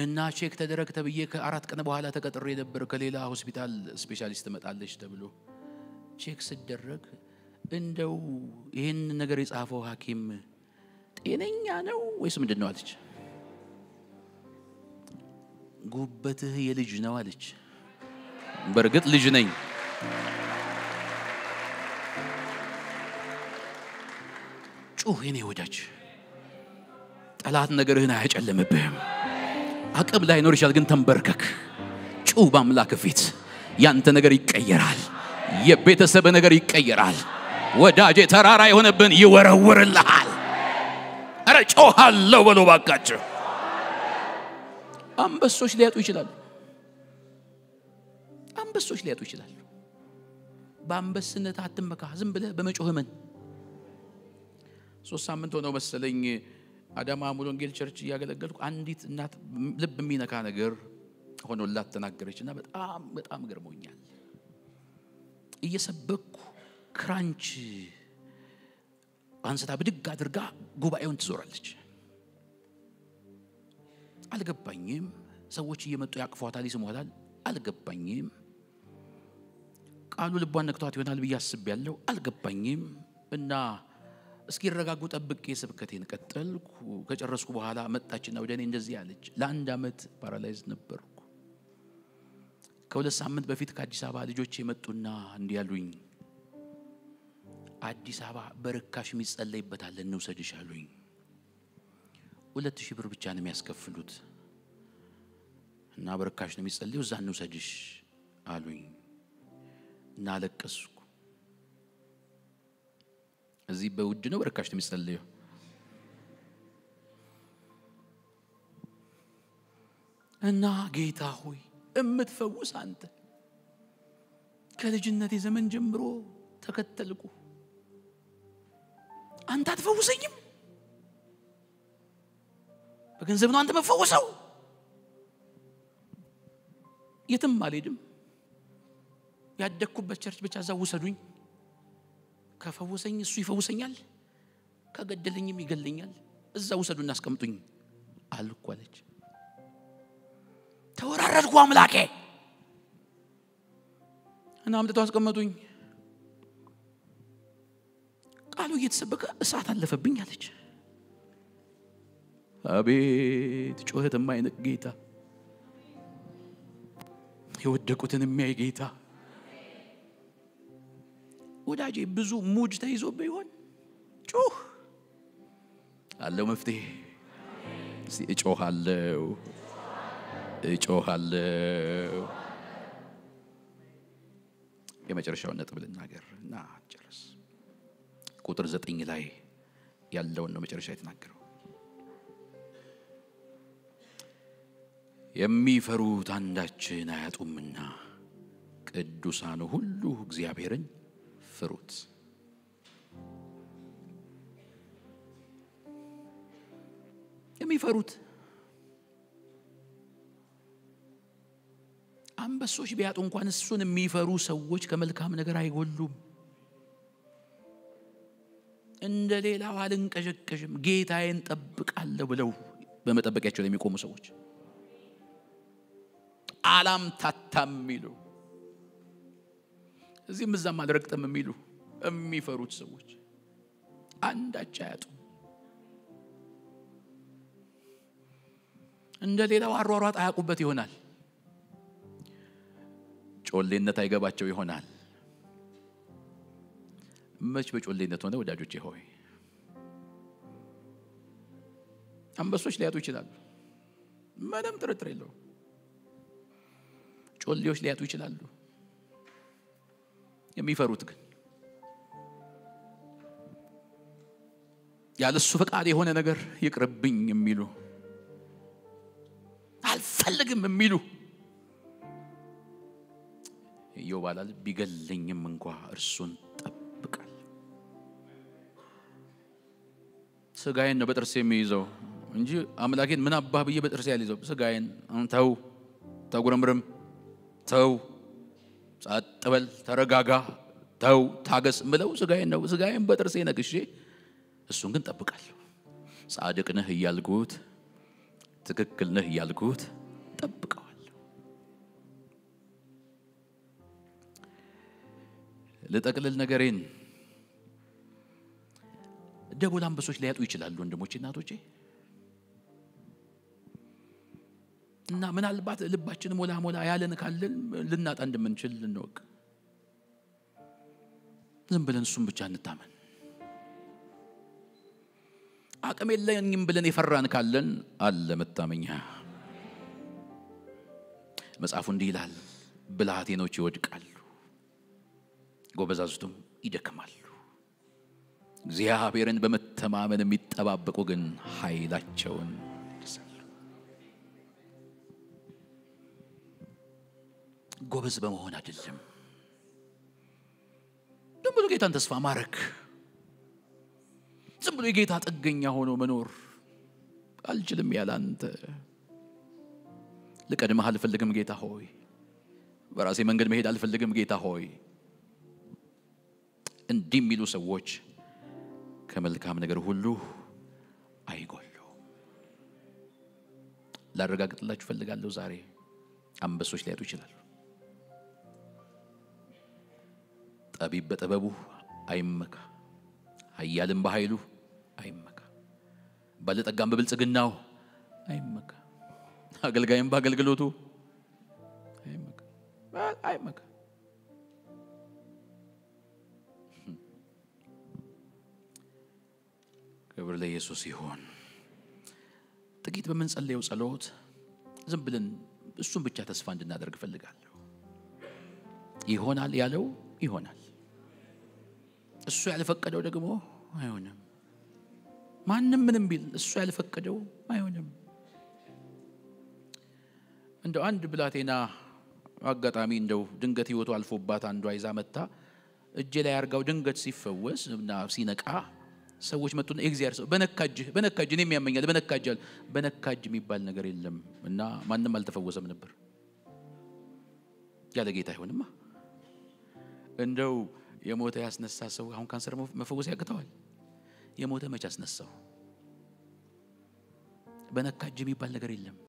S1: እና ቼክ ተደረግ ተብዬ ከ4 ቀን በኋላ ተቀጥሬ ነበር ከሌላ ሆስፒታል ስፔሻሊስት መጣለች ተብሎ ቼክ ሲደረግ እንደው ይሄን ነገር የጻፈው ሐኪም ጤነኛ ነው ወይስ ምንድነው አለች ጉበትህ የልጅ ነው አለች በርግጥ ልጅ ነኝ ጩህ የኔ ወዳጅ ጠላት ነገርህን አያጨልምብህም አቅም ላይ ኖር ይችላል ግን ተንበርከክ ጩህ በአምላክ ፊት ያንተ ነገር ይቀየራል የቤተሰብ ነገር ይቀየራል ወዳጄ ተራራ የሆነብን ይወረወርልሃል አረ ጮሃለሁ በሉ ባካችሁ አንበሶች ሊያጡ ይችላሉ አንበሶች ሊያጡ ይችላሉ በአንበስነት አትመካ ዝም ብለህ በመጮህ ምን 3 ሳምንት ሆነው መሰለኝ አዳማ ሙሉ ወንጌል ቸርች ያገለገልኩ አንዲት እናት ልብ የሚነካ ነገር ሆኖላት ተናገረችና በጣም ገርሞኛል እየሰበኩ ክራንች አንስታ ብድግ አድርጋ ጉባኤውን ትዞራለች አልገባኝም ሰዎች እየመጡ ያቅፏታል ይስሙታል አልገባኝም ቃሉ ልቧን ነክቷት ይሆናል በያስብ አልገባኝም እና እስኪ ረጋጉ ጠብቄ ስብከቴን ቀጠልኩ ከጨረስኩ በኋላ መጣችና ወደኔ እንደዚህ ያለች ለአንድ አመት ፓራላይዝ ነበርኩ ከ2 ሳምንት በፊት ከአዲስ አበባ ልጆቼ መጡና እንዲያሉኝ አዲስ አበባ በርካሽ የሚጸለይበታል እንውሰድሽ አሉኝ 2000 ብር ብቻ ነው የሚያስከፍሉት እና በርካሽ ነው የሚጸለየው እዛ እንውሰድሽ አሉኝ እና ለቀስኩ እዚህ በውድ ነው በርካሽ ነው የሚጸለየው እና ጌታ ሆይ እምትፈውስ አንተ ከልጅነቴ ዘመን ጀምሮ ተከተልኩ አንተ አትፈውሰኝም በገንዘብ ነው አንተ መፈወሰው የትም አልሄድም ያደኩበት ቸርች ብቻ እዛው ወሰዱኝ ከፈወሰኝ እሱ ይፈውሰኛል ከገደለኝም ይገለኛል እዛው ወሰዱና አስቀምጡኝ አልኳለች ተወራረድኩ አምላኬ እና አምጥተው አስቀመጡኝ እየተሰበከ እሳት አለፈብኝ አለች። አቤት ጩኸት የማይንቅ ጌታ፣ የወደቁትን የሚያይ ጌታ። ወዳጄ ብዙ ሙጅ ተይዞብህ ይሆን? ጩህ አለው መፍትሄ። እስቲ እጮሃለሁ እጮሃለሁ። የመጨረሻውን ነጥብ ልናገርና ጨርስ። ቁጥር 9 ላይ ያለውን ነው መጨረሻ የተናገረው። የሚፈሩት አንዳችን አያጡምና ቅዱሳኑ ሁሉ እግዚአብሔርን ፍሩት። የሚፈሩት አንበሶች ቢያጡ እንኳን እሱን የሚፈሩ ሰዎች ከመልካም ነገር አይጎሉም። እንደሌላው አልንቀዠቀዥም ጌታዬን ጠብቃለሁ ብለው በመጠበቂያቸው ላይ የሚቆሙ ሰዎች፣ አላምታታም የሚሉ እዚህም እዛም አልረግጥም የሚሉ የሚፈሩት ሰዎች አንዳች አያጡም። እንደሌላው አሯሯጥ አያውቁበት ይሆናል። ጮሌነት አይገባቸው ይሆናል። መች በጮሌነት ሆነ ወዳጆቼ ሆይ? አንበሶች ሊያጡ ይችላሉ፣ ምንም ጥርጥር የለው። ጮሌዎች ሊያጡ ይችላሉ። የሚፈሩት ግን ያለሱ ፈቃድ የሆነ ነገር ይቅርብኝ የሚሉ፣ አልፈልግም የሚሉ ይወባላል። ቢገለኝም እንኳን እርሱን ጠብቃል። ስጋዬን ነው በጥርሴ የሚይዘው እንጂ አምላኬን ምን አባህ ብዬ በጥርሴ ያልይዘው። ስጋዬን ተው፣ ተጉረምርም፣ ተው፣ ጸጥ በል፣ ተረጋጋ፣ ተው፣ ታገስ ምለው ስጋዬን ነው። ስጋዬን በጥርሴ ነክሼ እሱን ግን ጠብቃለሁ። ጻድቅ ነህ እያልኩት፣ ትክክል ነህ እያልኩት ጠብቀዋለሁ። ለጠቅልል ነገሬን ደቦል አንበሶች ሊያጡ ይችላሉ ወንድሞቼ እናቶቼ። እና ምናልባት ልባችን ሞላ ሞላ ያለን ካለን ልናጣ እንደምንችል እንወቅ። ዝም ብለን እሱን ብቻ እንታመን። አቅም የለኝም ብለን የፈራን ካለን አለ መታመኛ። መጽሐፉ እንዲህ ይላል፣ ብልሃተኞች ይወድቃሉ፣ ጎበዛዝቱም ይደክማሉ። እግዚአብሔርን በመተማመን የሚጠባበቁ ግን ኃይላቸውን ያድሳሉ። ጎበዝ በመሆን አይደለም፣ ዝም ብሎ ጌታን ተስፋ ማድረግ፣ ዝም ብሎ የጌታ ጥገኛ ሆኖ መኖር። አልችልም ያለ አንተ ልቀድምህ አልፈልግም ጌታ ሆይ፣ በራሴ መንገድ መሄድ አልፈልግም ጌታ ሆይ። እንዲህ የሚሉ ሰዎች ከመልካም ነገር ሁሉ አይጎሉም። ላረጋግጥላችሁ ፈልጋለሁ፣ ዛሬ አንበሶች ሊያጡ ይችላሉ። ጠቢብ በጥበቡ አይመካ፣ ኃያልም በኃይሉ አይመካ፣ ባለጠጋም በብልጽግናው አይመካ፣ አገልጋይም በአገልግሎቱ አይመካ። ክብር ለኢየሱስ ይሁን። ጥቂት በምንጸልየው ጸሎት ዝም ብለን እሱን ብቻ ተስፋ እንድናደርግ ፈልጋለሁ። ይሆናል ያለው ይሆናል፣ እሱ ያልፈቀደው ደግሞ አይሆንም። ማንም ምንም ቢል እሱ ያልፈቀደው አይሆንም። እንደው አንድ ብላቴና አጋጣሚ እንደው ድንገት ህይወቱ አልፎባት አንዷ ይዛ መጣ እጄ ላይ አርጋው ድንገት ሲፈወስ እና ሲነቃ ሰዎች መጡና እግዚአብሔር ሰው በነካጅ እኔም ያመኛል በነካጅ የሚባል ነገር የለም እና ማንንም አልተፈወሰም ነበር። ያለ ጌታ አይሆንማ። እንደው የሞተ ያስነሳ ሰው አሁን ካንሰር መፈወስ ያቅተዋል? የሞተ መች አስነሳው? በነካጅ የሚባል ነገር የለም።